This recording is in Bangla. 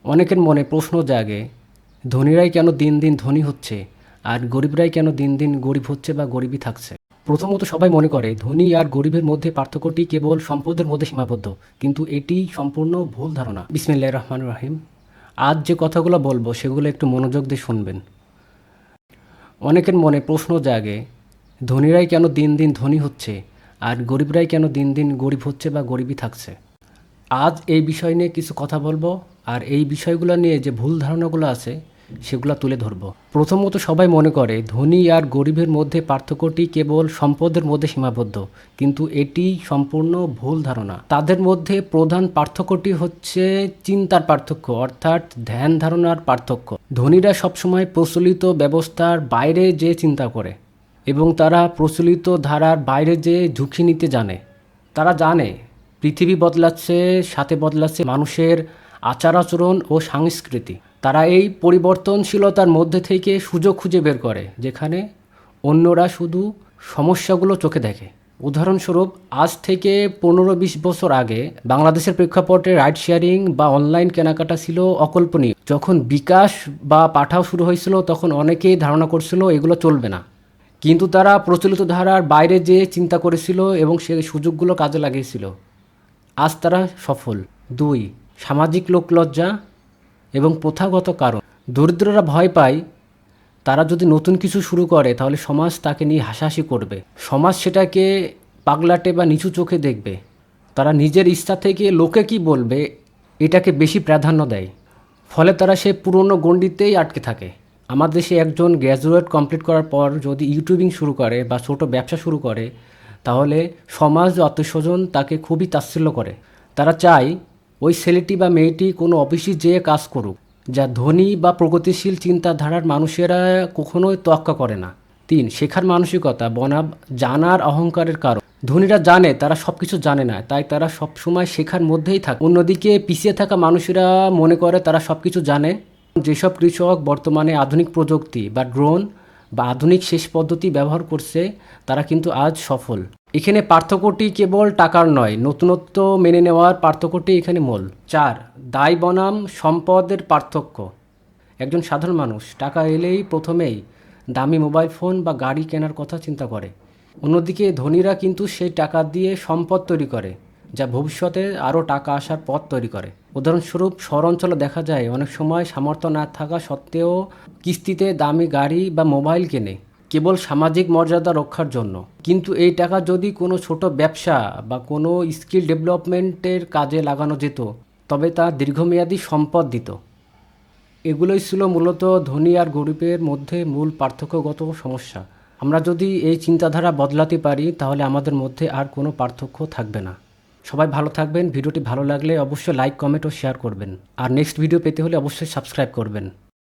অনেকের মনে প্রশ্ন জাগে, ধনীরাই কেন দিন দিন ধনী হচ্ছে আর গরিবরাই কেন দিন দিন গরিব হচ্ছে বা গরিবই থাকছে। প্রথমত সবাই মনে করে ধনী আর গরিবের মধ্যে পার্থক্যটি কেবল সম্পদের মধ্যে সীমাবদ্ধ, কিন্তু এটি সম্পূর্ণ ভুল ধারণা। বিসমিল্লাহির রহমানির রহিম। আজ যে কথাগুলো বলবো সেগুলো একটু মনোযোগ দিয়ে শুনবেন। অনেকের মনে প্রশ্ন জাগে, ধনীরাই কেন দিন দিন ধনী হচ্ছে আর গরিবরাই কেন দিন দিন গরিব হচ্ছে বা গরিবই থাকছে। আজ এই বিষয় নিয়ে কিছু কথা বলবো, আর এই বিষয়গুলো নিয়ে যে ভুল ধারণাগুলো আছে সেগুলো তুলে ধরবো। প্রথমত সবাই মনে করে ধনী আর গরিবের মধ্যে পার্থক্যটি কেবল সম্পদের মধ্যে সীমাবদ্ধ, কিন্তু এটি সম্পূর্ণ ভুল ধারণা। তাদের মধ্যে প্রধান পার্থক্যটি হচ্ছে চিন্তার পার্থক্য, অর্থাৎ ধ্যান ধারণার পার্থক্য। ধনীরা সবসময় প্রচলিত ব্যবস্থার বাইরে যে চিন্তা করে এবং তারা প্রচলিত ধারার বাইরে যে ঝুঁকি নিতে জানে। তারা জানে পৃথিবী বদলাচ্ছে, সাথে বদলাচ্ছে মানুষের আচার আচরণ ও সংস্কৃতি। তারা এই পরিবর্তনশীলতার মধ্যে থেকে সুযোগ খুঁজে বের করে, যেখানে অন্যরা শুধু সমস্যাগুলো চোখে দেখে। উদাহরণস্বরূপ, আজ থেকে 15-20 বছর আগে বাংলাদেশের প্রেক্ষাপটে রাইড শেয়ারিং বা অনলাইন কেনাকাটা ছিল অকল্পনীয়। যখন বিকাশ বা পাঠাও শুরু হয়েছিল তখন অনেকেই ধারণা করছিল এগুলো চলবে না, কিন্তু তারা প্রচলিত ধারার বাইরে যেয়ে চিন্তা করেছিল এবং সেই সুযোগগুলো কাজে লাগিয়েছিল। আজ তারা সফল। 2. সামাজিক লোকলজ্জা এবং প্রথাগত কারণ। দরিদ্ররা ভয় পায় তারা যদি নতুন কিছু শুরু করে তাহলে সমাজ তাকে নিয়ে হাসাহাসি করবে। সমাজ সেটাকে পাগলাটে বা নিচু চোখে দেখবে। তারা নিজের ইচ্ছা থেকে লোকে কি বলবে এটাকে বেশি প্রাধান্য দেয়। ফলে তারা সে পুরনো গণ্ডিতেই আটকে থাকে। আমাদের দেশে একজন গ্র্যাজুয়েট কমপ্লিট করার পর যদি ইউটিউবিং শুরু করে বা ছোট ব্যবসা শুরু করে, তাহলে সমাজ ও আত্মীয়স্বজন তাকে খুবই তাচ্ছিল্য করে। তারা চায় ওই ছেলেটি বা মেয়েটি কোনো অফিসে যেয়ে কাজ করুক, যা ধনী বা প্রগতিশীল চিন্তাধারার মানুষেরা কখনোই তোয়াক্কা করে না। 3. শেখার মানসিকতা বনাম জানার অহংকারের কারণ। ধনীরা জানে তারা সব কিছু জানে না, তাই তারা সবসময় শেখার মধ্যেই থাকে। অন্যদিকে পিছিয়ে থাকা মানুষেরা মনে করে তারা সব কিছু জানে। যেসব কৃষক বর্তমানে আধুনিক প্রযুক্তি বা ড্রোন বা আধুনিক সেচ পদ্ধতি ব্যবহার করছে তারা কিন্তু আজ সফল। এখানে পার্থক্যটি কেবল টাকার নয়, নতুনত্ব মেনে নেওয়ার পার্থক্যটি এখানে মূল। 4. দায় বনাম সম্পদের পার্থক্য। একজন সাধারণ মানুষ টাকা এলেই প্রথমেই দামি মোবাইল ফোন বা গাড়ি কেনার কথা চিন্তা করে। অন্যদিকে ধনীরা কিন্তু সেই টাকা দিয়ে সম্পদ তৈরি করে, যা ভবিষ্যতে আরও টাকা আসার পথ তৈরি করে। উদাহরণস্বরূপ, শহর অঞ্চলে দেখা যায় অনেক সময় সামর্থ্য না থাকা সত্ত্বেও কিস্তিতে দামি গাড়ি বা মোবাইল কেনে, কেবল সামাজিক মর্যাদা রক্ষার জন্য। কিন্তু এই টাকা যদি কোনো ছোট ব্যবসা বা কোনো স্কিল ডেভেলপমেন্টের কাজে লাগানো যেত, তবে তা দীর্ঘমেয়াদী সম্পদ দিত। এগুলোই ছিল মূলত ধনী আর গরিবের মধ্যে মূল পার্থক্যগত সমস্যা। আমরা যদি এই চিন্তাধারা বদলাতে পারি তাহলে আমাদের মধ্যে আর কোনো পার্থক্য থাকবে না। সবাই ভালো থাকবেন। ভিডিওটি ভালো লাগলে অবশ্যই লাইক, কমেন্ট ও শেয়ার করবেন। আর নেক্সট ভিডিও পেতে হলে অবশ্যই সাবস্ক্রাইব করবেন।